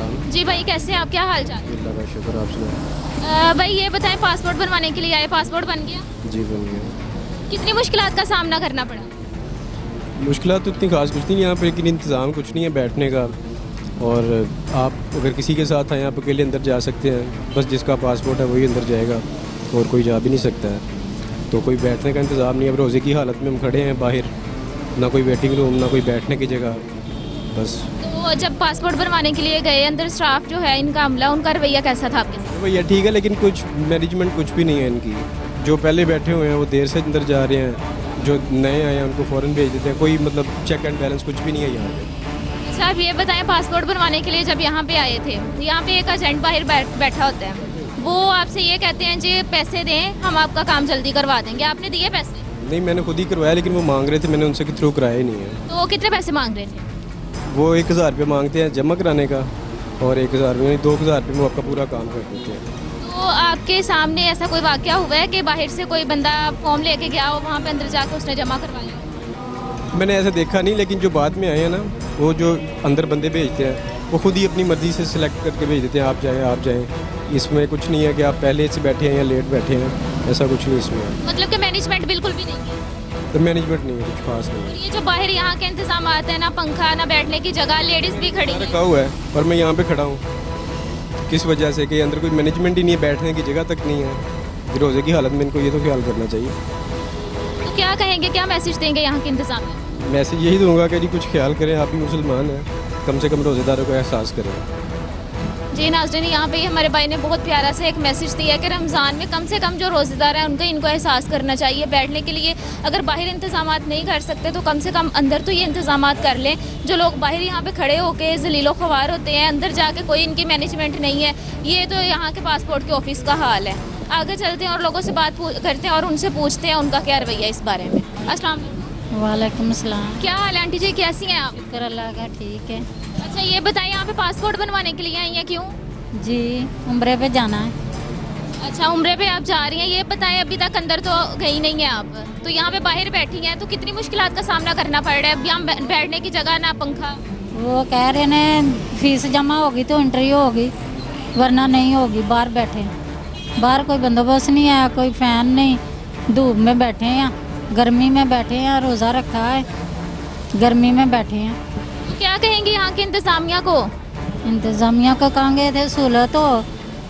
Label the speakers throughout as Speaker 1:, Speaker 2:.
Speaker 1: अस्सलाम।
Speaker 2: जी भाई, कैसे हैं आप? क्या हाल चाल?
Speaker 1: अल्लाह का शुक्र, आप सुनाएं।
Speaker 2: भाई ये बताएं, पासपोर्ट बनवाने के लिए आए, पासपोर्ट बन गया?
Speaker 1: जी बन गया।
Speaker 2: कितनी मुश्किलात का सामना करना पड़ा?
Speaker 1: मुश्किलात तो इतनी खास कुछ नहीं यहाँ पे, लेकिन इंतज़ाम कुछ नहीं है बैठने का। और आप अगर किसी के साथ आए आप अकेले अंदर जा सकते हैं, बस जिसका पासपोर्ट है वही अंदर जाएगा और कोई जा भी नहीं सकता है। तो कोई बैठने का इंतज़ाम नहीं है। अब रोज़े की हालत में हम खड़े हैं बाहर, ना कोई वेटिंग रूम ना कोई बैठने की जगह, बस।
Speaker 2: तो जब पासपोर्ट बनवाने के लिए गए, अंदर स्टाफ जो है इनका अमला, उनका रवैया कैसा था आपके साथ?
Speaker 1: भैया ठीक है, लेकिन कुछ मैनेजमेंट कुछ भी नहीं है इनकी। जो पहले बैठे हुए हैं वो देर से अंदर जा रहे हैं, जो नए आए हैं उनको फ़ौरन भेज देते हैं। कोई मतलब चेक एंड बैलेंस कुछ भी नहीं है यहाँ पे।
Speaker 2: अच्छा, आप ये बताएं, पासपोर्ट बनवाने के लिए जब यहाँ पे आए थे, यहाँ पे एक एजेंट बाहर बैठा होता है, वो आपसे ये कहते हैं जी पैसे दें, हम आपका काम जल्दी करवा देंगे। आपने दिए पैसे?
Speaker 1: नहीं, मैंने खुद ही करवाया, लेकिन वो मांग रहे थे, मैंने उनसे थ्रू कराया ही नहीं है।
Speaker 2: तो वो कितने पैसे मांग रहे थे?
Speaker 1: वो 1000 रुपये मांगते हैं जमा कराने का, और 1000 रुपये 2000 रुपये में आपका पूरा काम कर देते हैं।
Speaker 2: तो आपके सामने ऐसा कोई वाकया हुआ है कि बाहर से कोई बंदा फॉर्म लेके गया हो, वहाँ पे अंदर जाकर उसने जमा करवाया?
Speaker 1: मैंने ऐसा देखा नहीं, लेकिन जो बाद में आए हैं ना, वो जो अंदर बंदे भेजते हैं वो खुद ही अपनी मर्ज़ी से सिलेक्ट करके भेज देते हैं, आप जाएँ आप जाएँ। इसमें कुछ नहीं है कि आप पहले से बैठे हैं या लेट बैठे हैं, ऐसा कुछ नहीं इसमें है।
Speaker 2: मतलब कि मैनेजमेंट बिल्कुल भी नहीं है?
Speaker 1: तो मैनेजमेंट नहीं है, कुछ खास नहीं
Speaker 2: और
Speaker 1: है।
Speaker 2: ये जो बाहर यहाँ के इंतजाम आते हैं, ना पंखा ना बैठने की जगह, लेडीज भी खड़ी है।
Speaker 1: रखा हुआ है और मैं यहाँ पे खड़ा हूँ, किस वजह से कि अंदर कोई मैनेजमेंट ही नहीं है, बैठने की जगह तक नहीं है। रोज़े की हालत में इनको ये तो ख्याल करना चाहिए।
Speaker 2: तो क्या कहेंगे, क्या मैसेज देंगे यहाँ के इंतजाम में?
Speaker 1: मैसेज यही दूंगा कि जी कुछ ख्याल करें, आप भी मुसलमान हैं, कम से कम रोज़ेदारों को एहसास करें।
Speaker 2: जी नाज़रीन, यहाँ पे हमारे भाई ने बहुत प्यारा सा एक मैसेज दिया है कि रमज़ान में कम से कम जो रोज़ेदार हैं उनको इनको एहसास करना चाहिए बैठने के लिए। अगर बाहर इंतजामात नहीं कर सकते तो कम से कम अंदर तो ये इंतजामात कर लें। जो लोग बाहर यहाँ पे खड़े होके ज़लीलो ख्वार होते हैं, अंदर जाके कोई इनकी मैनेजमेंट नहीं है। ये तो यहाँ के पासपोर्ट के ऑफिस का हाल है। आगे चलते हैं और लोगों से बात करते हैं और उनसे पूछते हैं उनका क्या रवैया इस बारे में। अस्सलाम वालेकुम।
Speaker 3: वालेकुम अस्सलाम।
Speaker 2: क्या हाल है आंटी जी, कैसी हैं आप?
Speaker 3: शुक्र अल्लाह का, ठीक है
Speaker 2: अच्छा ये बताइए, यहाँ पे पासपोर्ट बनवाने के लिए आई हैं, क्यों?
Speaker 3: जी। उम्रे पे जाना है।
Speaker 2: अच्छा, उम्रे पे आप जा रही हैं। ये बताएं, अभी तक अंदर तो गई नहीं है आप, तो यहाँ पे बाहर बैठी हैं, तो कितनी मुश्किलात का सामना करना पड़ रहा है? अब यहाँ बैठने की जगह ना पंखा।
Speaker 3: वो कह रहे ने फीस जमा होगी तो इंटरव्यू होगी, वरना नहीं होगी। बाहर बैठे हैं, बाहर कोई बंदोबस्त नहीं है, कोई फ़ैन नहीं, धूप में बैठे हैं, गर्मी में बैठे हैं, रोज़ा रखा है, गर्मी में बैठे हैं।
Speaker 2: तो क्या कहेंगे यहाँ के इंतज़ामिया को?
Speaker 3: इंतज़ामिया को कहेंगे थे सहूलत हो,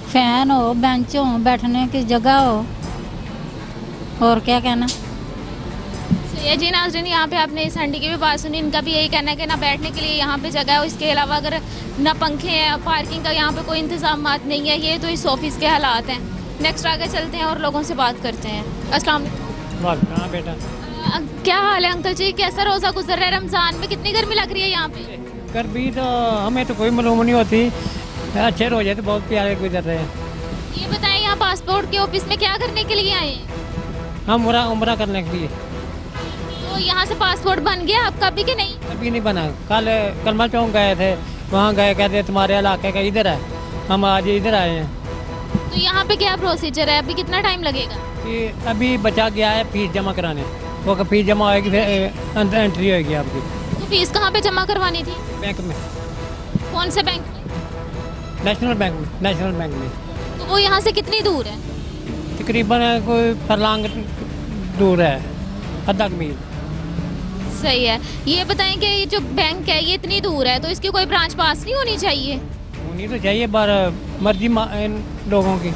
Speaker 3: फ़ैन हो, बेंच हो, बैठने की जगह हो, और क्या कहना।
Speaker 2: सही है जी नाज़रीन, यहाँ पे आपने इस आंटी की भी बात सुनी, इनका भी यही कहना है कि ना बैठने के लिए यहाँ पे जगह है, इसके अलावा अगर ना पंखे हैं, पार्किंग का यहाँ पे कोई इंतजाम नहीं है। ये तो इस ऑफिस के हालात हैं। नेक्स्ट आगे चलते हैं और लोगों से बात करते हैं। अस्सलाम वालेकुम।
Speaker 4: कहाँ बेटा?
Speaker 2: क्या हाल है अंकल जी, कैसा रोज़ा गुजर रहा है? रमज़ान में कितनी गर्मी लग रही है यहाँ पे?
Speaker 4: गर्मी तो हमें तो कोई मालूम नहीं होती, अच्छे रोजे तो बहुत प्यारे गुजर रहे हैं।
Speaker 2: ये बताएं, यहाँ पासपोर्ट के ऑफिस में क्या करने के लिए आए हैं?
Speaker 4: हम उम्रा करने के लिए।
Speaker 2: तो यहाँ से पासपोर्ट बन गया आपका अभी कि नहीं?
Speaker 4: अभी नहीं बना। कल कलमा चौक गए थे, वहाँ गए, कहते तुम्हारे इलाके का इधर है, हम आज इधर आए हैं।
Speaker 2: तो यहाँ पे क्या प्रोसीजर है, अभी कितना टाइम लगेगा?
Speaker 4: कि अभी बचा गया है फीस जमा कराने, वो फीस जमा होगी फिर अंदर एंट्री होगी आपकी।
Speaker 2: तो फीस कहाँ पे जमा करवानी थी?
Speaker 4: बैंक में।
Speaker 2: कौन से बैंक में?
Speaker 4: नेशनल बैंक में। नेशनल बैंक में।
Speaker 2: तो वो यहाँ से कितनी दूर है?
Speaker 4: तकरीबन कोई फरलांग दूर है, आधा मील।
Speaker 2: सही है। ये बताएं कि ये जो बैंक है ये इतनी दूर है, तो इसकी कोई ब्रांच पास नहीं होनी चाहिए?
Speaker 4: होनी तो चाहिए, पर मर्जी इन लोगों की।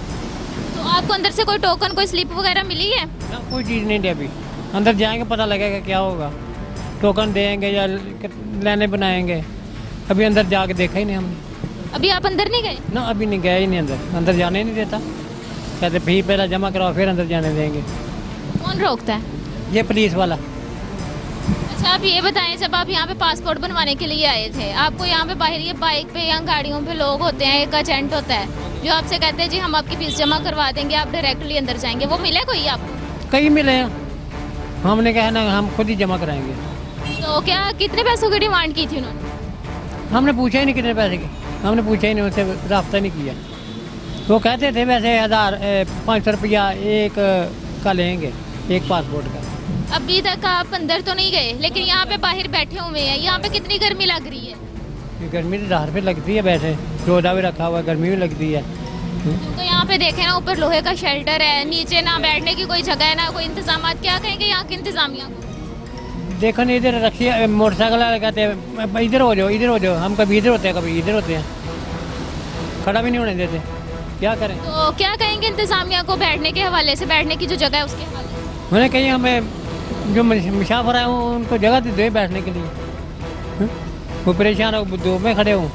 Speaker 2: तो आपको अंदर से कोई टोकन, कोई स्लिप वगैरह मिली है?
Speaker 4: ना, कोई चीज़ नहीं दी अभी। अंदर जाएंगे पता लगेगा क्या होगा, टोकन देंगे या लेने बनाएंगे। अभी अंदर जाके देखा ही नहीं हमने।
Speaker 2: अभी आप अंदर नहीं गए?
Speaker 4: ना, अभी नहीं गए ही नहीं अंदर, अंदर जाने ही नहीं देता। कहते फीस पहले जमा कराओ फिर अंदर जाने देंगे।
Speaker 2: कौन रोकता है?
Speaker 4: ये पुलिस वाला।
Speaker 2: अच्छा आप ये बताएं, जब आप यहाँ पे पासपोर्ट बनवाने के लिए आए थे, आपको यहाँ पे बाहर ये बाइक पे या गाड़ियों पे लोग होते हैं, एक एजेंट होता है जो आपसे कहते हैं जी हम आपकी फीस जमा करवा देंगे, आप डायरेक्टली अंदर जाएंगे, वो मिले कोई आपको?
Speaker 4: कहीं मिले हैं, हमने कहा ना हम खुद ही जमा कराएंगे।
Speaker 2: तो क्या कितने पैसों की डिमांड की थी उन्होंने?
Speaker 4: हमने पूछा ही नहीं कितने पैसे की, हमने पूछा ही नहीं, उनसे रब्ता नहीं किया। वो कहते थे वैसे 500 रुपया एक का लेंगे, एक पासपोर्ट का।
Speaker 2: अभी तक आप अंदर तो नहीं गए, लेकिन यहाँ पे बाहर बैठे हुए हैं, यहाँ पे कितनी गर्मी लग रही है?
Speaker 4: गर्मी तो 10 रुपये लगती है वैसे, रोदा भी रखा हुआ है, गर्मी भी लगती है।
Speaker 2: तो यहाँ पे देखें ना, ऊपर लोहे का शेल्टर है, नीचे ना बैठने की कोई जगह है ना कोई इंतजाम। क्या कहेंगे यहाँ की इंतजामिया को?
Speaker 4: देखो नहीं, इधर रखिए, मोटरसाइकिल वाले कहते हैं इधर हो जाओ, इधर हो जाओ। हम कभी इधर होते हैं, कभी इधर होते हैं, खड़ा भी नहीं होने देते। क्या करें?
Speaker 2: तो क्या कहेंगे इंतजामिया को बैठने के हवाले से, बैठने की जो जगह है उसके हवाले से?
Speaker 4: मैंने कहीं हमें जो मुसाफिर आए हों उनको जगह दे बैठने के लिए। वो परेशान हो, दो में खड़े हों,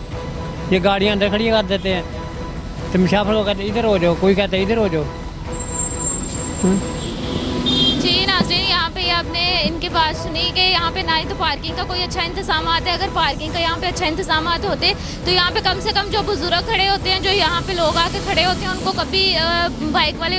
Speaker 4: ये गाड़ियाँ अंदर खड़ी कर देते हैं, तो मुसाफिर को कहते इधर हो जाओ, कोई कहता है इधर हो जाओ।
Speaker 2: जी नाज़रीन, यहाँ पे आपने इनकी बात सुनी कि यहाँ पे ना ही तो पार्किंग का कोई अच्छा इंतजाम है। अगर पार्किंग का यहाँ पे अच्छा इंतजाम होते तो यहाँ पे कम से कम जो बुजुर्ग खड़े होते हैं, जो यहाँ पे लोग आके खड़े होते हैं, उनको कभी बाइक वाले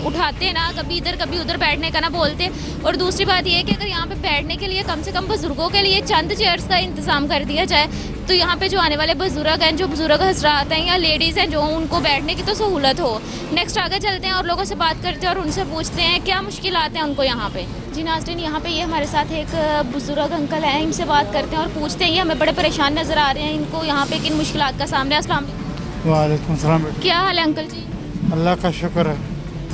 Speaker 2: उठाते ना, कभी इधर कभी उधर बैठने का ना बोलते। और दूसरी बात ये है कि अगर यहाँ पे बैठने के लिए कम से कम बुजुर्गों के लिए चंद चेयर्स का इंतजाम कर दिया जाए, तो यहाँ पे जो आने वाले बुजुर्ग हैं, जो बुजुर्ग हजरात हैं या लेडीज़ हैं, जो उनको बैठने की तो सहूलत हो। नेक्स्ट आगे चलते हैं और लोगों से बात करते हैं और उनसे पूछते हैं क्या मुश्किलात हैं उनको यहाँ पे। जी नाज़रीन, यहाँ पे ये हमारे साथ एक बुजुर्ग अंकल हैं, इनसे बात करते हैं और पूछते हैं, ये हमें बड़े परेशान नज़र आ रहे हैं, इनको यहाँ पे किन मुश्किलात का सामना है। अस्सलाम वालेकुम।
Speaker 5: वालेकुम सलाम।
Speaker 2: क्या हाल है अंकल जी?
Speaker 5: अल्लाह का शुक्र है।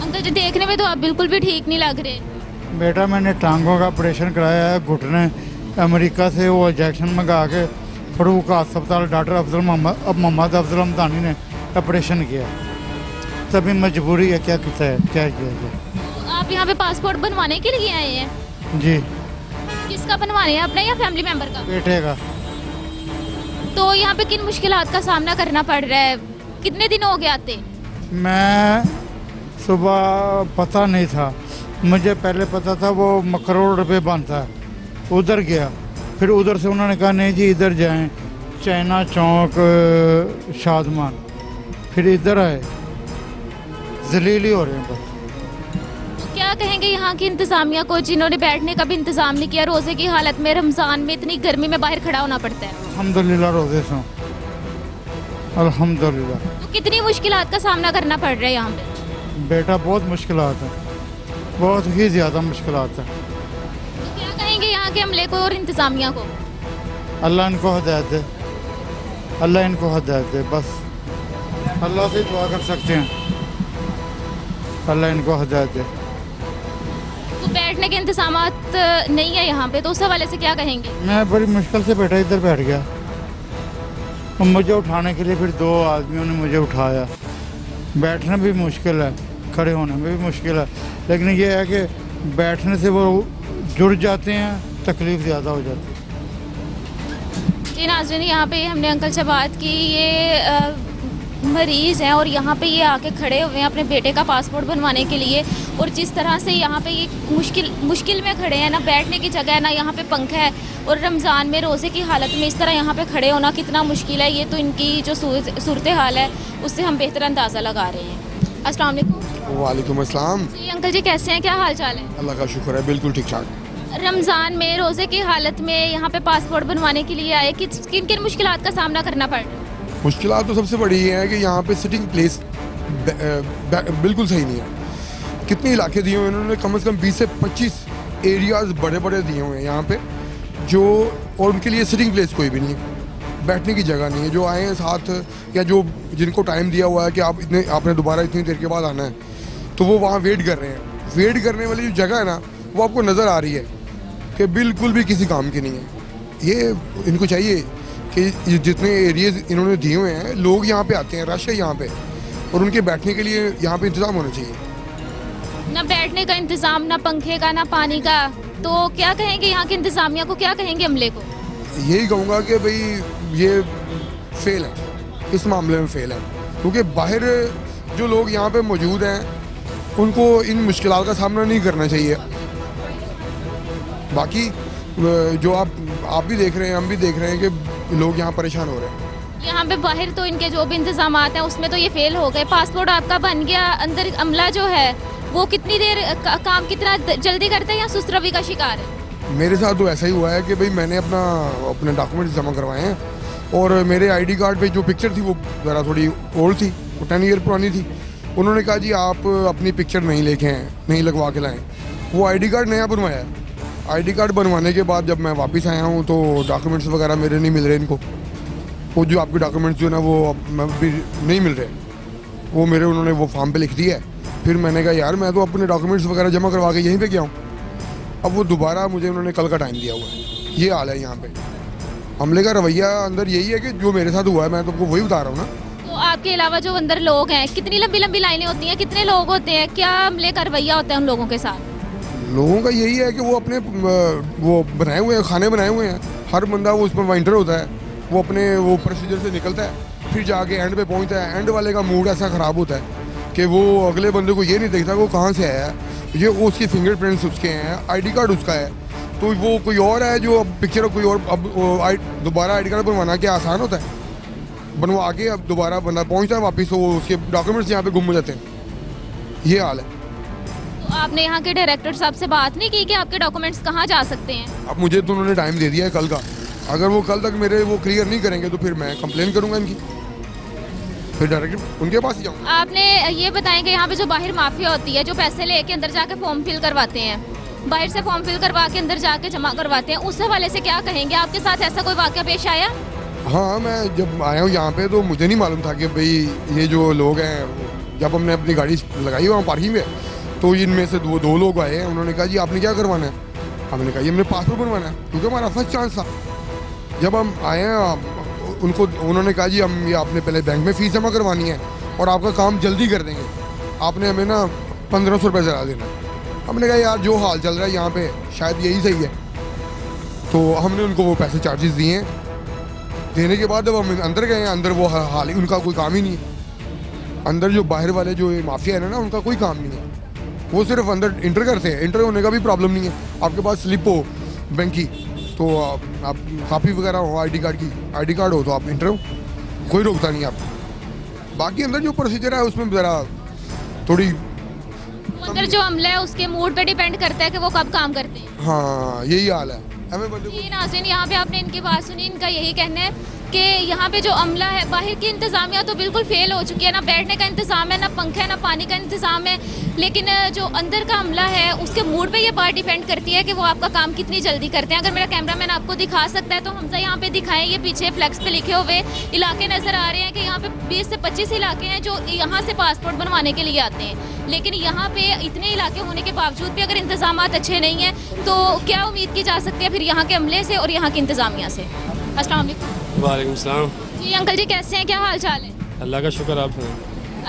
Speaker 2: अंकल जी, देखने में तो आप बिल्कुल भी ठीक नहीं लग रहे।
Speaker 5: बेटा, मैंने टांगों का ऑपरेशन कराया है, घुटने अमेरिका से वो इंजेक्शन मंगा के फरूक अस्पताल डॉक्टर मोहम्मद अफजल हमदानी ने ऑपरेशन किया। तभी मजबूरी है, क्या किया जाए।
Speaker 2: तो आप यहाँ पे पासपोर्ट बनवाने के लिए आए हैं?
Speaker 5: जी।
Speaker 2: किसका बनवाने हैं, अपना या फैमिली मेम्बर का?
Speaker 5: बेटे का।
Speaker 2: तो यहाँ पे किन मुश्किलात का सामना करना पड़ रहा है? कितने दिन हो गए आते?
Speaker 5: मैं सुबह पता नहीं था, मुझे पहले पता था वो करोड़ रुपए बनता है, उधर गया, फिर उधर से उन्होंने कहा नहीं जी इधर जाएं, चाइना चौक शादमान, फिर इधर आए, जलीली हो रहे हैं बस।
Speaker 2: तो क्या कहेंगे यहाँ की इंतजामिया को, जिन्होंने बैठने का भी इंतजाम नहीं किया? रोजे की हालत में रमजान में इतनी गर्मी में बाहर खड़ा होना पड़ता है।
Speaker 5: अल्हम्दुलिल्लाह रोजे से, अल्हम्दुलिल्लाह।
Speaker 2: तो कितनी मुश्किलात का सामना करना पड़ रहा है यहाँ पे?
Speaker 5: बेटा, बहुत मुश्किलात है, बहुत ही ज़्यादा मुश्किलात है।
Speaker 2: तो क्या कहेंगे यहाँ के अमले को और इंतजामिया को?
Speaker 5: अल्लाह इनको हिदायत दे, अल्लाह इनको हिदायत दे, बस अल्लाह से दुआ कर सकते हैं, अल्लाह इनको हिदायत दे।
Speaker 2: तो बैठने के इंतजामात नहीं है यहाँ पे, तो उस हवाले से क्या कहेंगे?
Speaker 5: मैं बड़ी मुश्किल से बेटा इधर बैठ गया, और मुझे उठाने के लिए फिर 2 आदमियों ने मुझे उठाया। बैठना भी मुश्किल है, खड़े होने में भी मुश्किल है, लेकिन ये है कि बैठने से वो जुड़ जाते हैं, तकलीफ़ ज़्यादा हो जाती है।
Speaker 2: जी नाज़रीन, यहाँ पे हमने अंकल से बात की, ये मरीज़ हैं और यहाँ पे ये आके खड़े हुए हैं अपने बेटे का पासपोर्ट बनवाने के लिए। और जिस तरह से यहाँ पे ये मुश्किल में खड़े हैं, ना बैठने की जगह है, ना यहाँ पे पंखा है, और रमज़ान में रोज़े की हालत में इस तरह यहाँ पे खड़े होना कितना मुश्किल है, ये तो इनकी जो सूरत हाल है उससे हम बेहतर अंदाज़ा लगा रहे हैं। अस्सलाम वालेकुम।
Speaker 6: वालेकुम अस्सलाम।
Speaker 2: जी अंकल जी, कैसे हैं, क्या हाल चाल है?
Speaker 6: अल्लाह का शुक्र है, बिल्कुल ठीक ठाक।
Speaker 2: रमज़ान में रोज़े की हालत में यहाँ पे पासपोर्ट बनवाने के लिए आए, किन किन मुश्किलात का सामना करना पड़ रहा है?
Speaker 6: मुश्किलात तो सबसे बड़ी ये है कि यहाँ पे सिटिंग प्लेस बिल्कुल सही नहीं है। कितने इलाके दिए हुए हैं इन्होंने, कम से कम 20 से 25 एरियाज़ बड़े बड़े दिए हुए हैं यहाँ पे, जो और उनके लिए सिटिंग प्लेस कोई भी नहीं है, बैठने की जगह नहीं है। जो आए हैं साथ या जो जिनको टाइम दिया हुआ है कि आपने दोबारा इतनी देर के बाद आना है, तो वो वहाँ वेट कर रहे हैं। वेट करने वाली जो जगह है ना, वो आपको नज़र आ रही है कि बिल्कुल भी किसी काम की नहीं है। ये इनको चाहिए कि जितने एरियाज इन्होंने दिए हुए हैं, लोग यहाँ पे आते हैं, रश है यहाँ पे, और उनके बैठने के लिए यहाँ पे इंतज़ाम होना चाहिए।
Speaker 2: ना बैठने का इंतज़ाम, ना पंखे का, ना पानी का, तो क्या कहेंगे यहाँ के इंतज़ामिया को, क्या कहेंगे अमले को?
Speaker 6: यही कहूँगा कि भाई ये फेल है, इस मामले में फेल है, क्योंकि बाहर जो लोग यहाँ पे मौजूद हैं उनको इन मुश्किलात का सामना नहीं करना चाहिए। बाकी जो आप भी देख रहे हैं, हम भी देख रहे हैं कि लोग यहाँ परेशान हो रहे हैं।
Speaker 2: यहाँ पे बाहर तो इनके जो भी इंतजाम हैं उसमें तो ये फेल हो गए। पासपोर्ट आपका बन गया, अंदर अमला जो है वो कितनी देर काम कितना जल्दी करते हैं या सुस्त रवि का शिकार है?
Speaker 6: मेरे साथ तो ऐसा ही हुआ है कि भाई मैंने अपने डॉक्यूमेंट्स जमा करवाए हैं, और मेरे आईडी कार्ड पे जो पिक्चर थी वो ज़रा थोड़ी ओल्ड थी, वो 10 ईयर पुरानी थी। उन्होंने कहा जी आप अपनी पिक्चर नहीं लगवा के लाएँ। वो आईडी कार्ड नया बनवाया है। आईडी कार्ड बनवाने के बाद जब मैं वापस आया हूँ तो डॉक्यूमेंट्स वगैरह मेरे नहीं मिल रहे इनको, वो जो आपके डॉक्यूमेंट्स जो है ना वो अभी नहीं मिल रहे, वो मेरे उन्होंने वो फॉर्म पे लिख दिया है। फिर मैंने कहा यार मैं तो अपने डॉक्यूमेंट्स वगैरह जमा करवा के यहीं पे गया हूँ। अब वो दोबारा मुझे उन्होंने कल का टाइम दिया हुआ है। ये हाल है यहाँ पे। हमले का रवैया अंदर यही है कि जो मेरे साथ हुआ है मैं तुमको वही बता रहा हूँ ना।
Speaker 2: तो आपके अलावा जो अंदर लोग हैं, कितनी लंबी लंबी लाइनें होती हैं, कितने लोग होते हैं, क्या हमले का रवैया होता है उन लोगों के साथ?
Speaker 6: लोगों का यही है कि वो अपने वो बनाए हुए हैं, खाने बनाए हुए हैं। हर बंदा वो उसमें वाइंटर होता है, वो अपने वो प्रोसीजर से निकलता है, फिर जाके एंड पे पहुंचता है। एंड वाले का मूड ऐसा ख़राब होता है कि वो अगले बंदे को ये नहीं देखता कि वो कहाँ से आया है। ये उसकी फिंगरप्रिंट्स उसके हैं, आईडी कार्ड उसका है, तो वो कोई और है जो अब पिक्चर कोई और। अब दोबारा आईडी कार्ड बनवाना क्या आसान होता है? बनवा के अब दोबारा बंदा पहुंचता है वापस, तो उसके डॉक्यूमेंट्स यहाँ पे गुम हो जाते हैं। ये हाल है।
Speaker 2: तो आपने यहाँ के डायरेक्टर साहब से बात नहीं की कि आपके डॉक्यूमेंट्स कहाँ जा सकते हैं?
Speaker 6: अब मुझे तो उन्होंने टाइम दे दिया है कल का। अगर वो कल तक मेरे वो क्लियर नहीं करेंगे तो फिर मैं कंप्लेन करूँगा इनकी, फिर डायरेक्ट उनके पास ही जाऊँगा।
Speaker 2: आपने ये बताएं कि यहाँ पे जो बाहर माफिया होती है, जो पैसे लेके अंदर जाके फॉर्म फिल करवाते हैं, बाहर से फॉर्म फिल करवा के अंदर जाके जमा करवाते हैं, उस हवाले से क्या कहेंगे? आपके साथ ऐसा कोई वाकया पेश आया?
Speaker 6: हाँ, मैं जब आया हूँ यहाँ पे तो मुझे नहीं मालूम था कि भाई ये जो लोग हैं, जब हमने अपनी गाड़ी लगाई वहाँ पार्किंग में, तो इनमें से दो लोग आए हैं। उन्होंने कहा जी आपने क्या करवाना है? हमने कहा ये हमने पासपोर्ट बनवाना है, क्योंकि हमारा फर्स्ट चांस था। जब हम आए हैं उनको उन्होंने कहा जी हम ये आपने पहले बैंक में फ़ीस जमा करवानी है और आपका काम जल्दी कर देंगे, आपने हमें ना 1500 रुपये ज़रा देना है। हमने कहा यार जो हाल चल रहा है यहाँ पे शायद यही सही है, तो हमने उनको वो पैसे चार्जेस दिए हैं। देने के बाद जब हम अंदर गए हैं, अंदर वो हाल उनका कोई काम ही नहीं है। अंदर जो बाहर वाले जो माफिया है ना, उनका कोई काम नहीं है। वो सिर्फ अंदर इंटर करते हैं। इंटर होने का भी प्रॉब्लम नहीं है, आपके पास स्लिप हो बैंक की, तो आप कापी वगैरह हो आईडी कार्ड हो तो आप इंटर हो, कोई रोकता नहीं आप। बाकी अंदर जो प्रोसीजर है उसमें ज़रा थोड़ी
Speaker 2: अंदर जो अमला है उसके मूड पे डिपेंड करता है कि वो कब काम करते हैं।
Speaker 6: हाँ यही हाल है। हमें बंदे को
Speaker 2: जी नाज़रीन, यहाँ पे आपने इनकी बात सुनी। इनका यही कहना है कि यहाँ पे जो अमला है, बाहर की इंतज़ामिया तो बिल्कुल फेल हो चुकी है। ना बैठने का इंतज़ाम है, ना पंखा है, ना पानी का इंतज़ाम है। लेकिन जो अंदर का अमला है उसके मूड पे ये बात डिपेंड करती है कि वो आपका काम कितनी जल्दी करते हैं। अगर मेरा कैमरामैन आपको दिखा सकता है तो हमजा यहाँ पे दिखाएं। ये पीछे फ्लैक्स पे लिखे हुए इलाके नज़र आ रहे हैं कि यहाँ पे 20 से 25 इलाके हैं जो यहाँ से पासपोर्ट बनवाने के लिए आते हैं। लेकिन यहाँ पे इतने इलाके होने के बावजूद भी अगर इंतज़ाम अच्छे नहीं हैं तो क्या उम्मीद की जा सकती है फिर यहाँ के अमले से और यहाँ की इंतज़ामिया से? अस्सलाम वालेकुम।
Speaker 1: वालेकुम सलाम।
Speaker 2: जी अंकल जी, कैसे हैं, क्या हाल चाल है?
Speaker 1: अल्लाह का शुक्र। आप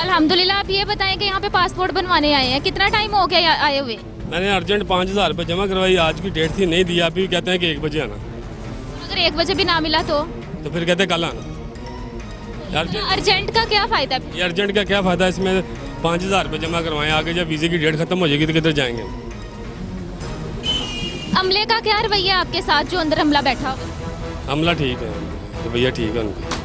Speaker 2: अल्हम्दुलिल्लाह। आप ये बताएं कि यहाँ पे पासपोर्ट बनवाने आए हैं, कितना टाइम हो गया आए हुए?
Speaker 1: मैंने अर्जेंट 5000 रुपये जमा करवाई, आज की डेट थी, नहीं दिया। अभी कहते हैं कि 1 बजे आना।
Speaker 2: अगर 1 बजे भी ना मिला तो
Speaker 1: फिर कहते हैं कल आना।
Speaker 2: अर्जेंट का क्या फ़ायदा?
Speaker 1: ये अर्जेंट का क्या फ़ायदा? इसमें 5000 रुपये जमा करवाएं, आगे जब वीज़े की डेट ख़त्म हो जाएगी तो किधर जाएंगे?
Speaker 2: अमले का क्या रवैया आपके साथ जो अंदर अमला बैठा हुआ?
Speaker 1: हमला ठीक है, तो भैया ठीक है उनकी।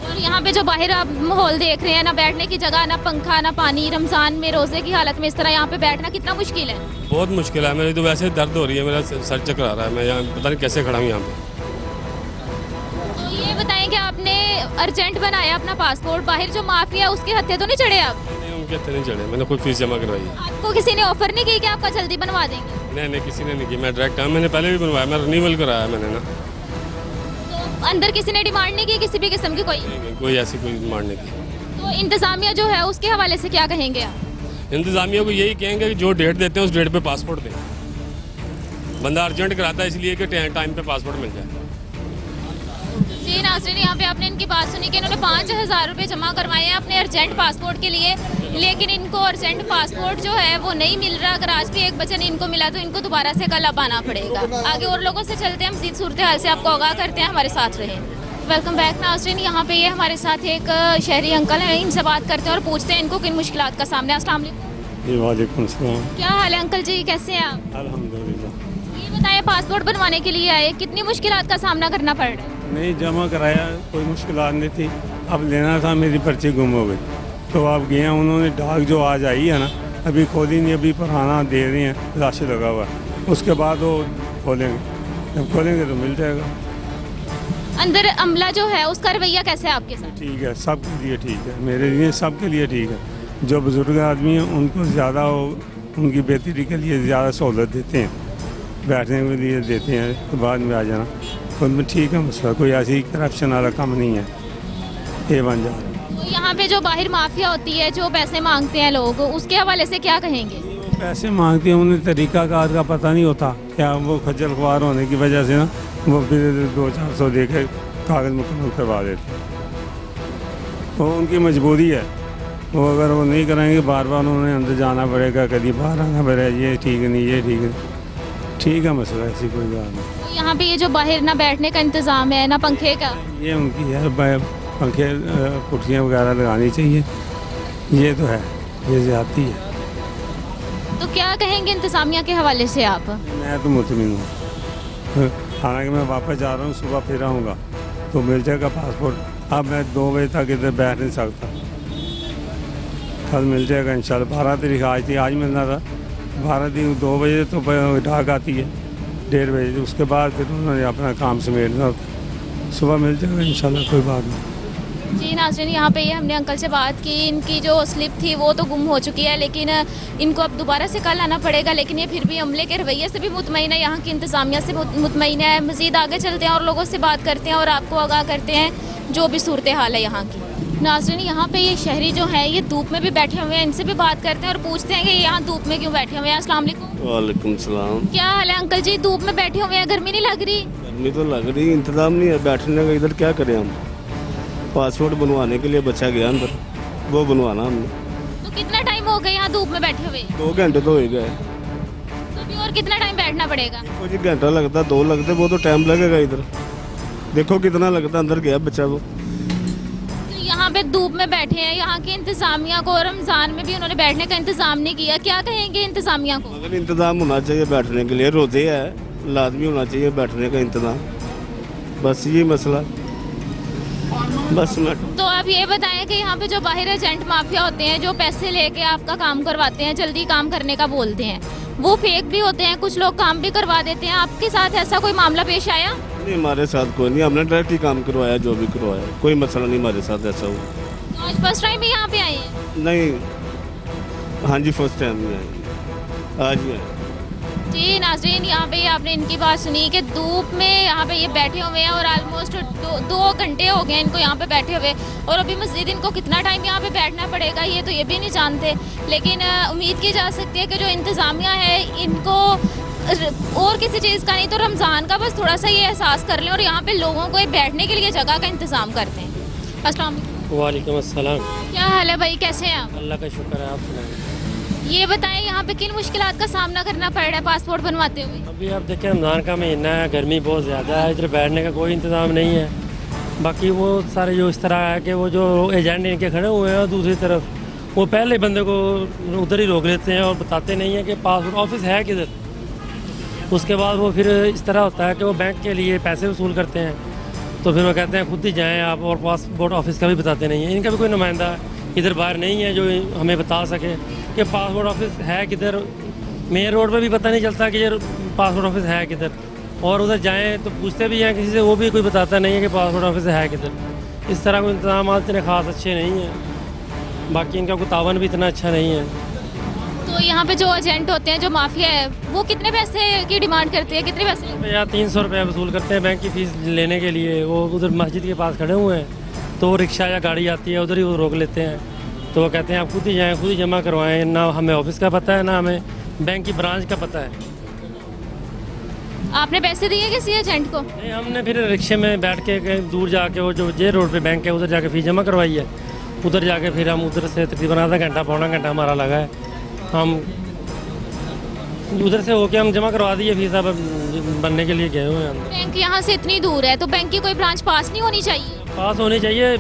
Speaker 2: और यहाँ पे जो बाहर आप माहौल देख रहे हैं, ना बैठने की जगह, ना पंखा, ना पानी, रमज़ान में रोज़े की हालत में इस तरह यहाँ पे बैठना कितना मुश्किल है?
Speaker 1: बहुत मुश्किल है। मेरी तो वैसे दर्द हो रही है, मेरा सर चक्कर आ रहा है। मैं यहाँ पता नहीं कैसे खड़ा हूँ यहाँ पे।
Speaker 2: तो ये बताएं कि आपने अर्जेंट बनाया अपना पासपोर्ट, बाहर जो माफिया है उसके हत्थे तो नहीं चढ़े आप?
Speaker 1: नहीं, उनके हत्थे नहीं चढ़े। मैंने खुद फीस जमा करवाई है।
Speaker 2: आपको किसी ने ऑफर नहीं की कि आपका जल्दी बनवा देंगे?
Speaker 1: नहीं, किसी ने नहीं की। मैं डायरेक्ट मैंने पहले भी बनवाया, मैं रिन्यूअल कराया मैंने ना।
Speaker 2: तो अंदर किसी ने डिमांड नहीं की किसी भी किस्म की?
Speaker 1: कोई ऐसी कोई डिमांड नहीं की।
Speaker 2: तो इंतज़ामिया जो है उसके हवाले से क्या कहेंगे आप?
Speaker 1: इंतज़ामिया को यही कहेंगे कि जो डेट देते हैं उस डेट पे पासपोर्ट दें। बंदा अर्जेंट कराता है इसलिए कि टाइम पे पासपोर्ट मिल जाए।
Speaker 2: जी नाज़रीन, यहाँ पे आपने इनकी बात सुनी कि इन्होंने 5000 रुपये जमा करवाए हैं अपने अर्जेंट पासपोर्ट के लिए, लेकिन इनको अर्जेंट पासपोर्ट जो है वो नहीं मिल रहा। अगर आज भी 1 बजे नहीं इनको मिला तो इनको दोबारा से कल अब आना पड़ेगा। आगे और लोगों से चलते हैं, मज़ीद सूरत हाल से आपको आगाह करते हैं, हमारे साथ रहें। वेलकम बैक नाज़रीन। यहाँ पे ये हमारे साथ एक शहरी अंकल हैं, इनसे बात करते हैं और पूछते हैं इनको किन मुश्किलात का सामना है। अस्सलाम वालेकुम।
Speaker 7: वालेकुम सलाम।
Speaker 2: क्या हाल है अंकल जी, कैसे हैं आप?
Speaker 7: अल्हम्दुलिल्लाह।
Speaker 2: ये बताएं, पासपोर्ट बनवाने के लिए आए, कितनी मुश्किलात का सामना करना पड़ रहा है?
Speaker 7: नहीं जमा कराया, कोई मुश्किल नहीं थी। अब लेना था, मेरी पर्ची गुम हो गई तो अब गया। उन्होंने डाक जो आज आई है ना, अभी खोली नहीं, अभी पुराना दे रहे हैं, राशि लगा हुआ। उसके बाद वो खोलेंगे, जब खोलेंगे तो मिल जाएगा।
Speaker 2: अंदर अमला जो है उसका रवैया कैसे है आपके साथ?
Speaker 7: ठीक है, सबके लिए ठीक है, मेरे लिए सबके लिए ठीक है। जो बुज़ुर्ग आदमी हैं उनको ज़्यादा उनकी बेहतरी के लिए ज़्यादा सहूलत देते हैं, बैठने के लिए देते हैं, तो बाद में आ जाना। उनमें ठीक है मसला, कोई ऐसी करप्शन वाला काम नहीं है, ये बन जा रहा है।
Speaker 2: तो यहाँ पे जो बाहर माफिया होती है, जो पैसे मांगते हैं लोग, उसके हवाले से क्या कहेंगे?
Speaker 7: पैसे मांगते हैं, उन्हें तरीक़ाकार का पता नहीं होता, क्या वो खज्जल ख्वार होने की वजह से ना वो फिर 200-400 दे के कागज़ मुकम्मल करवा देते हैं। वो उनकी मजबूरी है, वो अगर वो नहीं कराएंगे बार बार उन्हें अंदर जाना पड़ेगा, कभी बाहर आना पड़ेगा, ये ठीक नहीं, ये ठीक है, ठीक है मसला, ऐसी कोई बात नहीं।
Speaker 2: तो यहाँ पे ये जो बाहर ना बैठने का इंतज़ाम है ना पंखे का,
Speaker 7: ये उनकी है, पंखे कुर्सियाँ वगैरह लगानी चाहिए, ये तो है, ये ज़्यादती है।
Speaker 2: तो क्या कहेंगे इंतज़ामिया के हवाले से आप?
Speaker 7: मैं तो मुतमिन हूँ, हालांकि मैं वापस जा रहा हूँ, सुबह फिर आऊँगा तो मिल जाएगा पासपोर्ट। अब मैं 2 बजे तक इधर बैठ नहीं सकता, कल मिल जाएगा इंशाल्लाह। 12 तारीख आज थी, आज मिलना था, 12 दिन 2 बजे तो डाक आती है, 1:30 बजे, उसके बाद फिर उन्होंने अपना काम समेटना होता, सुबह मिल जाएगा इंशाल्लाह, कोई बात नहीं।
Speaker 2: जी नाज़रीन, यहाँ पे ये हमने अंकल से बात की, इनकी जो स्लिप थी वो तो गुम हो चुकी है, लेकिन इनको अब दोबारा से कल आना पड़ेगा, लेकिन ये फिर भी अमले के रवैये से भी मुतमईन है, यहाँ की इंतज़ामिया से मुतमईन है। मज़ीद आगे चलते हैं और लोगों से बात करते हैं और आपको आगाह करते हैं जो भी सूरत हाल है यहाँ की। नाज़रीन, यहाँ पे ये शहरी जो है ये धूप में भी बैठे हुए हैं, इनसे भी बात करते हैं और पूछते हैं कि यहाँ धूप में क्यों बैठे हुए हैं। अस्सलाम वालेकुम।
Speaker 8: वालेकुम सलाम।
Speaker 2: क्या हाल है अंकल जी? धूप में बैठे हुए हैं, गर्मी नहीं लग रही?
Speaker 8: गर्मी तो लग रही, इंतज़ाम नहीं है बैठने का, इधर क्या करें हम। पासपोर्ट बनवाने के लिए बच्चा गया अंदर, वो बनवाना हमने।
Speaker 2: तो कितना टाइम हो गया यहाँ धूप में बैठे हुए?
Speaker 8: 2 घंटे तो हो गए।
Speaker 2: तो अभी और कितना टाइम बैठना पड़ेगा?
Speaker 8: देखो जी, घंटा लगता, 2 लगते, वो तो टाइम लगेगा इधर। देखो कितना लगता, अंदर गया बच्चा वो।
Speaker 2: तो यहाँ पे धूप में बैठे हैं, यहाँ की इंतज़ामिया को रमज़ान में भी उन्होंने बैठने का इंतज़ाम नहीं किया, क्या कहेंगे इंतज़ामिया को?
Speaker 8: अगर इंतज़ाम होना चाहिए बैठने के लिए, रोज़े है, लाजमी होना चाहिए बैठने का इंतज़ाम, बस ये मसला। बस मैं
Speaker 2: तो आप ये बताएं कि यहाँ पे जो बाहर एजेंट माफिया होते हैं, जो पैसे लेके आपका काम करवाते हैं, जल्दी काम करने का बोलते हैं, वो फेक भी होते हैं, कुछ लोग काम भी करवा देते हैं। आपके साथ ऐसा कोई मामला पेश आया?
Speaker 8: नहीं, हमारे साथ कोई नहीं, हमने डायरेक्ट ही काम करवाया, जो भी करवाया, कोई मसला नहीं हमारे साथ ऐसा हुआ।
Speaker 2: तो आज फर्स्ट टाइम ही यहाँ पे आए हैं?
Speaker 8: नहीं, हाँ जी, फर्स्ट टाइम में आए, आज ही आए।
Speaker 2: जी नाज़रीन, यहाँ पे आपने इनकी बात सुनी कि धूप में यहाँ पे ये बैठे हुए हैं और ऑलमोस्ट 2 घंटे हो गए इनको यहाँ पे बैठे हुए, और अभी मज़ीद इनको कितना टाइम यहाँ पे बैठना पड़ेगा ये तो ये भी नहीं जानते। लेकिन उम्मीद की जा सकती है कि जो इंतज़ामिया है इनको और किसी चीज़ का नहीं तो रमज़ान का बस थोड़ा सा ये एहसास कर लें और यहाँ पे लोगों को बैठने के लिए जगह का इंतज़ाम करते हैं। अस्सलाम वालेकुम।
Speaker 9: वालेकुम अस्सलाम।
Speaker 2: क्या हाल है भाई, कैसे हैं आप?
Speaker 9: अल्लाह का शुक्र है, आप सुनाएं।
Speaker 2: ये बताएं यहाँ पे किन मुश्किलात का सामना करना पड़ रहा है पासपोर्ट बनवाते हुए?
Speaker 9: अभी आप देखें रमज़ान का महीना है, गर्मी बहुत ज़्यादा है, इधर बैठने का कोई इंतज़ाम नहीं है। बाकी वो सारे जो इस तरह है कि वो जो एजेंट इनके खड़े हुए हैं दूसरी तरफ, वो पहले बंदे को उधर ही रोक लेते हैं और बताते नहीं हैं कि पासपोर्ट ऑफिस है किधर। उसके बाद वो फिर इस तरह होता है कि वो बैंक के लिए पैसे वसूल करते हैं, तो फिर वो कहते हैं खुद ही जाएँ आप, और पासपोर्ट ऑफिस का भी बताते नहीं हैं। इनका भी कोई नुमाइंदा इधर बाहर नहीं है जो हमें बता सके कि पासपोर्ट ऑफिस है किधर। मेन रोड पे भी पता नहीं चलता कि ये पासपोर्ट ऑफिस है किधर, और उधर जाएं तो पूछते भी हैं किसी से, वो भी कोई बताता नहीं है कि पासपोर्ट ऑफिस है किधर। इस तरह कोई इंतजाम इतने ख़ास अच्छे नहीं हैं, बाकी इनका कोई तावन भी इतना अच्छा नहीं है।
Speaker 2: तो यहाँ पे जो एजेंट होते हैं, जो माफिया है, वो कितने पैसे की डिमांड करते हैं, कितने पैसे?
Speaker 9: या 300 रुपये वसूल करते हैं बैंक की फ़ीस लेने के लिए। वो उधर मस्जिद के पास खड़े हुए हैं, तो रिक्शा या गाड़ी आती है, उधर ही वो रोक लेते हैं, तो वो कहते हैं आप खुद ही जाएँ, खुद ही जमा करवाएं, ना हमें ऑफिस का पता है ना हमें बैंक की ब्रांच का पता है।
Speaker 2: आपने पैसे दिए किसी एजेंट को?
Speaker 9: नहीं, हमने फिर रिक्शे में बैठ के कहीं दूर जाके, वो जो जे रोड पे बैंक है उधर जाके फीस जमा करवाई है। उधर जाके फिर हम उधर से तकरीबन आधा घंटा पौना घंटा हमारा लगा है, हम उधर से होके हम जमा करवा दिए फीस, अब बनने के लिए गए हुए हैं।
Speaker 2: बैंक यहाँ से इतनी दूर है तो बैंक की कोई ब्रांच पास नहीं होनी चाहिए?
Speaker 9: पास होनी चाहिए।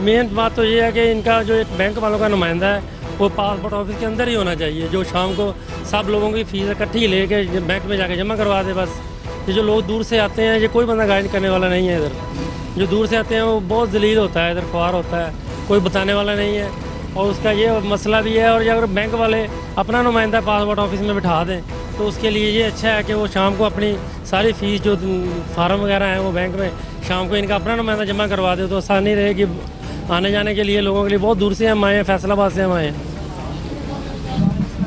Speaker 9: मेन बात तो ये है कि इनका जो एक बैंक वालों का नुमाइंदा है वो पासपोर्ट ऑफिस के अंदर ही होना चाहिए, जो शाम को सब लोगों की फ़ीस इकट्ठी लेके बैंक में जाके जमा करवा दे बस। ये जो लोग दूर से आते हैं, ये कोई बंदा गाइड करने वाला नहीं है इधर। जो दूर से आते हैं वो बहुत जलील होता है, इधर ख्वार होता है, कोई बताने वाला नहीं है, और उसका ये मसला भी है। और अगर बैंक वाले अपना नुमाइंदा पासपोर्ट ऑफिस में बिठा दें तो उसके लिए ये अच्छा है कि वो शाम को अपनी सारी फ़ीस जो फार्म वगैरह हैं वो बैंक में शाम को इनका अपना नुमाइंदा जमा करवा दे, तो आसानी रहेगी आने जाने के लिए लोगों के लिए। बहुत दूर से हम आए हैं, फैसलाबाद से हम आए हैं।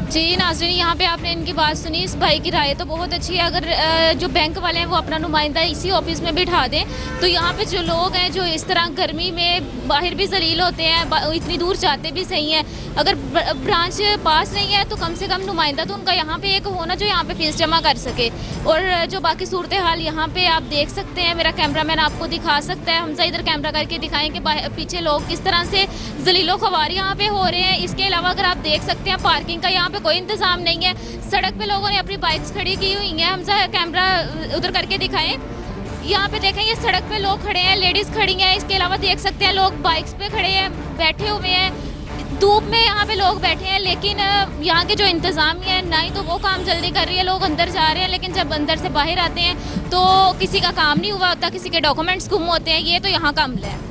Speaker 2: जी नाज़रीन, यहाँ पे आपने इनकी बात सुनी, इस भाई की राय तो बहुत अच्छी है। अगर जो बैंक वाले हैं वो अपना नुमाइंदा इसी ऑफिस में बिठा दें तो यहाँ पे जो लोग हैं जो इस तरह गर्मी में बाहर भी जलील होते हैं, इतनी दूर जाते भी सही हैं, अगर ब्रांच पास नहीं है तो कम से कम नुमाइंदा तो उनका यहाँ पे एक होना जो यहाँ पे फीस जमा कर सके। और जो बाकी सूरत हाल यहाँ पे आप देख सकते हैं, मेरा कैमरामैन आपको दिखा सकता है, हमजा इधर कैमरा करके दिखाएं कि पीछे लोग किस तरह से जलीलो ख्वार यहाँ पे हो रहे हैं। इसके अलावा अगर आप देख सकते हैं पार्किंग का यहाँ पे कोई इंतजाम नहीं है, सड़क पे लोगों ने अपनी बाइक्स खड़ी की हुई हैं। हमजा कैमरा उधर करके दिखाएं, यहाँ पे देखें ये सड़क पे लोग खड़े हैं, लेडीज़ खड़ी हैं। इसके अलावा देख सकते हैं लोग बाइक्स पे खड़े हैं, बैठे हुए हैं, धूप में यहाँ पे लोग बैठे हैं। लेकिन यहाँ के जो इंतज़ामिया है ना ही तो वो काम जल्दी कर रही है, लोग अंदर जा रहे हैं लेकिन जब अंदर से बाहर आते हैं तो किसी का काम नहीं हुआ होता, किसी के डॉक्यूमेंट्स गुम होते हैं। ये तो यहाँ का अमला है।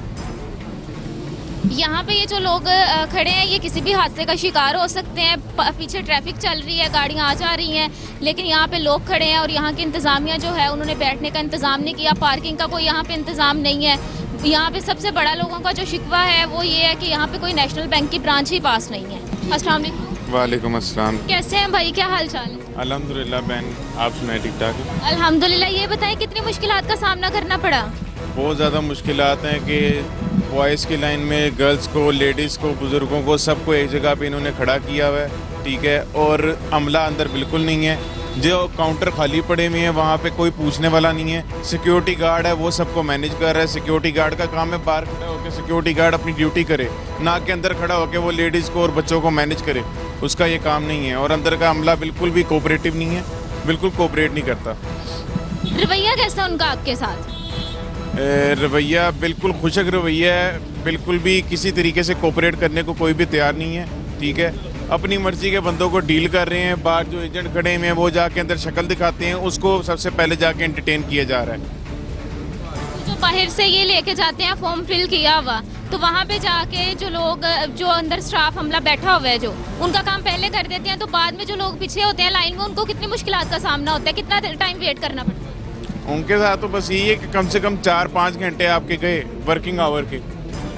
Speaker 2: यहाँ पे ये जो लोग खड़े हैं ये किसी भी हादसे का शिकार हो सकते हैं। पीछे ट्रैफिक चल रही है, गाड़ियाँ आ जा रही हैं, लेकिन यहाँ पे लोग खड़े हैं और यहाँ की इंतज़ामिया जो है उन्होंने बैठने का इंतज़ाम नहीं किया, पार्किंग का कोई यहाँ पे इंतज़ाम नहीं है। यहाँ पे सबसे बड़ा लोगों का जो शिकवा है वो ये है कि यहाँ पे कोई नेशनल बैंक की ब्रांच ही पास नहीं है। अस्सलाम वालेकुम।
Speaker 10: वालेकुम अस्सलाम।
Speaker 2: कैसे हैं भाई, क्या हाल चाल है?
Speaker 10: अल्हम्दुलिल्लाह बहन, आप सुनाए ठीक ठाक है?
Speaker 2: अल्हम्दुलिल्लाह। ये बताएं कितनी मुश्किलात का सामना करना पड़ा?
Speaker 10: बहुत ज़्यादा मुश्किलात हैं कि बॉयज़ की लाइन में गर्ल्स को, लेडीज़ को, बुज़ुर्गों को सबको एक जगह पे इन्होंने खड़ा किया हुआ है, ठीक है। और अमला अंदर बिल्कुल नहीं है, जो काउंटर खाली पड़े हुए हैं वहाँ पे कोई पूछने वाला नहीं है। सिक्योरिटी गार्ड है वो सबको मैनेज कर रहा है। सिक्योरिटी गार्ड का काम है बाहर खड़ा होकर सिक्योरिटी गार्ड अपनी ड्यूटी करे, ना कि अंदर खड़ा होकर वो लेडीज़ को और बच्चों को मैनेज करे, उसका ये काम नहीं है। और अंदर का अमला बिल्कुल भी कोऑपरेटिव नहीं है, बिल्कुल कोऑपरेट नहीं करता।
Speaker 2: रवैया कैसा उनका आपके साथ?
Speaker 10: रवैया बिल्कुल खुशक रवैया है, बिल्कुल भी किसी तरीके से कोऑपरेट करने को कोई भी तैयार नहीं है, ठीक है। अपनी मर्जी के बंदों को डील कर रहे हैं। बाहर जो एजेंट खड़े हुए हैं वो जाके अंदर शक्ल दिखाते हैं, उसको सबसे पहले जाके एंटरटेन किया जा रहा है।
Speaker 2: जो बाहर से ये लेके जाते हैं फॉर्म फिल किया हुआ, तो वहाँ पे जाके जो लोग जो अंदर स्टाफ अमला बैठा हुआ है जो उनका काम पहले कर देते हैं, तो बाद में जो लोग पीछे होते हैं लाइन में उनको कितनी मुश्किलात का सामना होता है, कितना टाइम वेट करना पड़ता है?
Speaker 10: उनके साथ तो बस यही है कि कम से कम 4-5 घंटे आपके गए वर्किंग आवर के।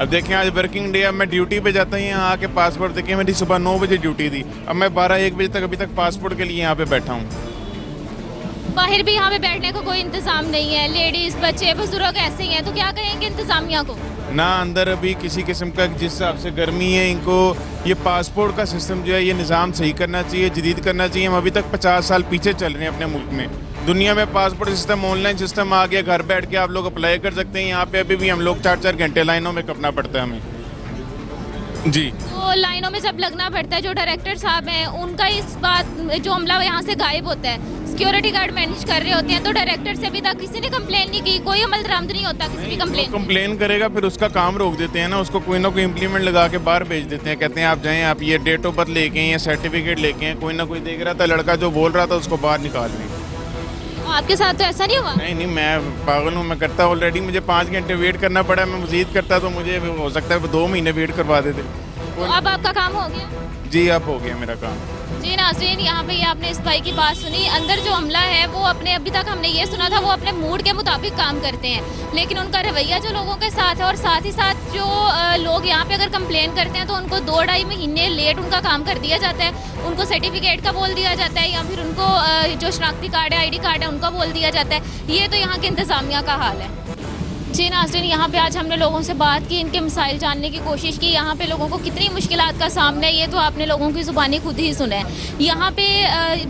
Speaker 10: अब देखें आज वर्किंग डे, अब मैं ड्यूटी पे जाता हूँ, यहाँ आके पासपोर्ट देखें, मेरी सुबह 9 बजे ड्यूटी थी, अब मैं 12-1 बजे तक अभी तक पासपोर्ट के लिए यहाँ पे बैठा हूँ।
Speaker 2: बाहर भी यहाँ पे बैठने को कोई इंतजाम नहीं है, लेडीज बच्चे बुजुर्ग ऐसे ही हैं, तो क्या कहेंगे इंतजामिया को?
Speaker 10: ना अंदर अभी किसी किस्म का, जिस हिसाब से गर्मी है, इनको ये पासपोर्ट का सिस्टम जो है ये निज़ाम सही करना चाहिए, जदीद करना चाहिए। हम अभी तक 50 साल पीछे चल रहे हैं अपने मुल्क में। दुनिया में पासपोर्ट सिस्टम, ऑनलाइन सिस्टम आ गया, घर बैठ के आप लोग अप्लाई कर सकते हैं। यहाँ पे अभी भी हम लोग 4-4 घंटे लाइनों में कटना पड़ता है हमें जी।
Speaker 2: तो लाइनों में जब लगना पड़ता है, जो डायरेक्टर साहब हैं उनका इस बात, जो अमला यहाँ से गायब होता है, सिक्योरिटी गार्ड मैनेज कर रहे होते हैं, तो डायरेक्टर से अभी तक किसी ने कंप्लेन नहीं की, कोई अमल दरामद नहीं होता किसी भी
Speaker 10: कंप्लेन करेगा फिर उसका काम रोक देते हैं ना, उसको कोई ना कोई इम्प्लीमेंट लगा के बाहर भेज देते हैं, कहते हैं आप जाएं, आप ये डेट ऑफ बर्थ लेके हैं या सर्टिफिकेट लेके हैं। कोई ना कोई देख रहा था, लड़का जो बोल रहा था उसको बाहर निकाल दें।
Speaker 2: आपके साथ तो ऐसा नहीं हुआ?
Speaker 10: नहीं, मैं पागल हूँ, मैं करता ऑलरेडी, मुझे 5 घंटे वेट करना पड़ा, मैं मजीद करता तो मुझे हो सकता है 2 महीने वेट करवा देते।
Speaker 2: तो अब आपका काम हो गया?
Speaker 10: जी अब हो गया मेरा काम।
Speaker 2: जी नाज़रीन, यहाँ पे आपने इस भाई की बात सुनी। अंदर जो अमला है वो अपने, अभी तक हमने ये सुना था वो अपने मूड के मुताबिक काम करते हैं, लेकिन उनका रवैया जो लोगों के साथ है, और साथ ही साथ जो लोग यहाँ पे अगर कंप्लेन करते हैं तो उनको 2-2.5 महीने लेट उनका काम कर दिया जाता है, उनको सर्टिफिकेट का बोल दिया जाता है, या फिर उनको जो शनाख्ती कार्ड है, ID कार्ड है, उनका बोल दिया जाता है। ये तो यहाँ के इंतज़ामिया का हाल है। जी नाज़रीन, यहाँ पे आज हमने लोगों से बात की, इनके मसाइल जानने की कोशिश की, यहाँ पे लोगों को कितनी मुश्किलात का सामना है ये तो आपने लोगों की ज़ुबानी खुद ही सुना है। यहाँ पे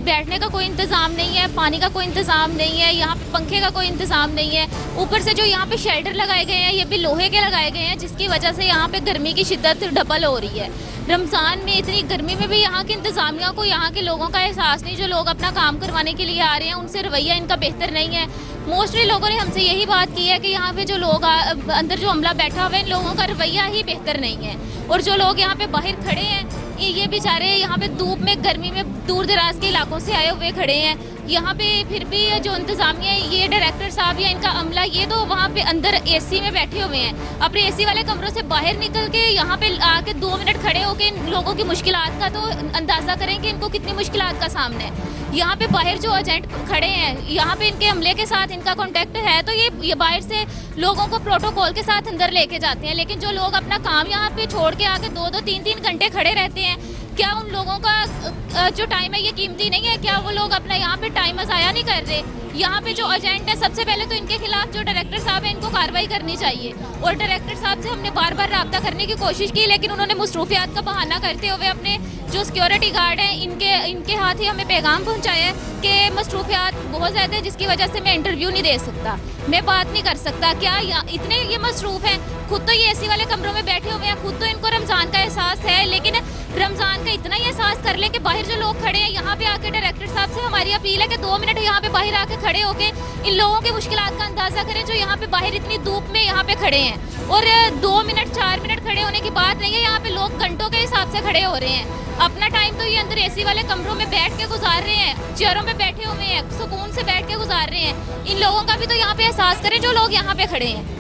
Speaker 2: बैठने का कोई इंतज़ाम नहीं है, पानी का कोई इंतज़ाम नहीं है, यहाँ पे पंखे का कोई इंतज़ाम नहीं है। ऊपर से जो यहाँ पे शेल्टर लगाए गए हैं ये भी लोहे के लगाए गए हैं, जिसकी वजह से यहाँ पे गर्मी की शिद्दत डबल हो रही है। रमज़ान में इतनी गर्मी में भी यहाँ की इंतज़ामिया को, यहाँ के लोगों का एहसास नहीं, जो लोग अपना काम करवाने के लिए आ रहे हैं उनसे रवैया इनका बेहतर नहीं है। मोस्टली लोगों ने हमसे यही बात की है कि यहाँ पे जो लोग अंदर जो अमला बैठा हुआ है, इन लोगों का रवैया ही बेहतर नहीं है। और जो लोग यहाँ पे बाहर खड़े हैं ये बेचारे यहाँ पे धूप में, गर्मी में, दूर दराज के इलाकों से आए हुए खड़े हैं, यहाँ पे फिर भी जो इंतज़ामिया है, ये डायरेक्टर साहब या इनका अमला, ये तो वहाँ पे अंदर एसी में बैठे हुए हैं। अपने एसी वाले कमरों से बाहर निकल के यहाँ पे आके 2 मिनट खड़े होके इन लोगों की मुश्किलात का तो अंदाज़ा करें कि इनको कितनी मुश्किलात का सामना है। यहाँ पे बाहर जो एजेंट खड़े हैं, यहाँ पे इनके अमले के साथ इनका कॉन्टेक्ट है, तो ये बाहर से लोगों को प्रोटोकॉल के साथ अंदर लेके जाते हैं। लेकिन जो लोग अपना काम यहाँ पे छोड़ के आके 2-2, 3-3 घंटे खड़े रहते हैं, क्या उन लोगों का जो टाइम है ये कीमती नहीं है? क्या वो लोग अपना यहाँ पे टाइम ज़ाया नहीं कर रहे? यहाँ पे जो एजेंट है, सबसे पहले तो इनके खिलाफ जो डायरेक्टर साहब है, इनको कार्रवाई करनी चाहिए। और डायरेक्टर साहब से हमने बार बार रब्ता करने की कोशिश की, लेकिन उन्होंने मसरूफियात का बहाना करते हुए अपने जो सिक्योरिटी गार्ड हैं इनके हाथ ही हमें पैगाम पहुँचाया है कि मसरूफियात बहुत ज़्यादा है, जिसकी वजह से मैं इंटरव्यू नहीं दे सकता, मैं बात नहीं कर सकता। क्या इतने ये मसरूफ़ हैं? खुद तो ये एसी वाले कमरों में बैठे हुए हैं, खुद तो इनको रमज़ान का एहसास है, लेकिन रमज़ान का इतना ही एहसास कर लें कि बाहर जो लोग खड़े हैं, यहाँ पे आके डायरेक्टर साहब से हमारी अपील है कि 2 मिनट यहाँ पे बाहर आके खड़े होके इन लोगों के मुश्किलात का अंदाज़ा करें जो यहाँ पे बाहर इतनी धूप में यहाँ पे खड़े हैं। और 2 मिनट 4 मिनट खड़े होने की बात नहीं है, यहाँ पे लोग घंटों के हिसाब से खड़े हो रहे हैं। अपना टाइम तो ये अंदर एसी वाले कमरों में बैठ के गुजार रहे हैं, चेयरों में बैठे हुए हैं, सुकून से बैठ के गुजार रहे हैं। इन लोगों का भी तो यहाँ पे एहसास करें जो लोग यहाँ पे खड़े हैं।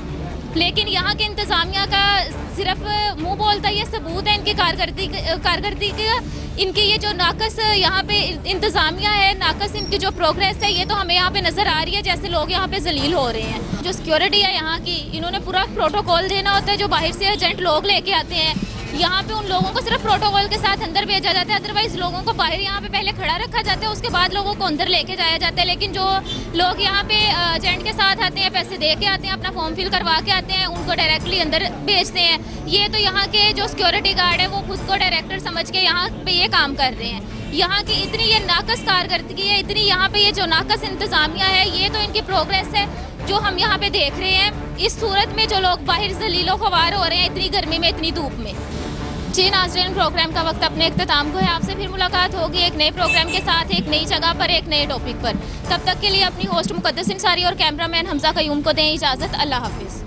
Speaker 2: लेकिन यहाँ के इंतज़ामिया का सिर्फ मुंह बोलता ये सबूत है इनकी कारकर्दगी का। इनकी ये जो नाकस यहाँ पे इंतज़ामिया है, नाकस इनकी जो प्रोग्रेस है, ये तो हमें यहाँ पे नज़र आ रही है, जैसे लोग यहाँ पे जलील हो रहे हैं। जो सिक्योरिटी है यहाँ की, इन्होंने पूरा प्रोटोकॉल देना होता है। जो बाहर से एजेंट लोग लेके आते हैं, यहाँ पे उन लोगों को सिर्फ प्रोटोकॉल के साथ अंदर भेजा जाता है, अदरवाइज लोगों को बाहर यहाँ पे पहले खड़ा रखा जाता है, उसके बाद लोगों को अंदर लेके जाया जाता है। लेकिन जो लोग यहाँ पे एजेंट के साथ आते हैं, पैसे दे के आते हैं, अपना फॉर्म फिल करवा के आते हैं, उनको डायरेक्टली अंदर भेजते हैं। ये तो यहाँ के जो सिक्योरिटी गार्ड है वो खुद को डायरेक्टर समझ के यहाँ पे ये काम कर रहे हैं। यहाँ की इतनी ये नाकस कारकर्दगी है, इतनी यहाँ पे ये जो नाकस इंतज़ामिया है, ये तो इनकी प्रोग्रेस है जो हम यहाँ पे देख रहे हैं। इस सूरत में जो लोग बाहर जलीलो ख्वार हो रहे हैं इतनी गर्मी में, इतनी धूप में। जी नाज़रीन, प्रोग्राम का वक्त अपने इख्तिताम को है। आपसे फिर मुलाकात होगी एक नए प्रोग्राम के साथ, एक नई जगह पर, एक नए टॉपिक पर। तब तक के लिए अपनी होस्ट मुक़द्दस इंसारी और कैमरामैन हमज़ा क़य्यूम को दें इजाज़त। अल्लाह हाफ़िज़।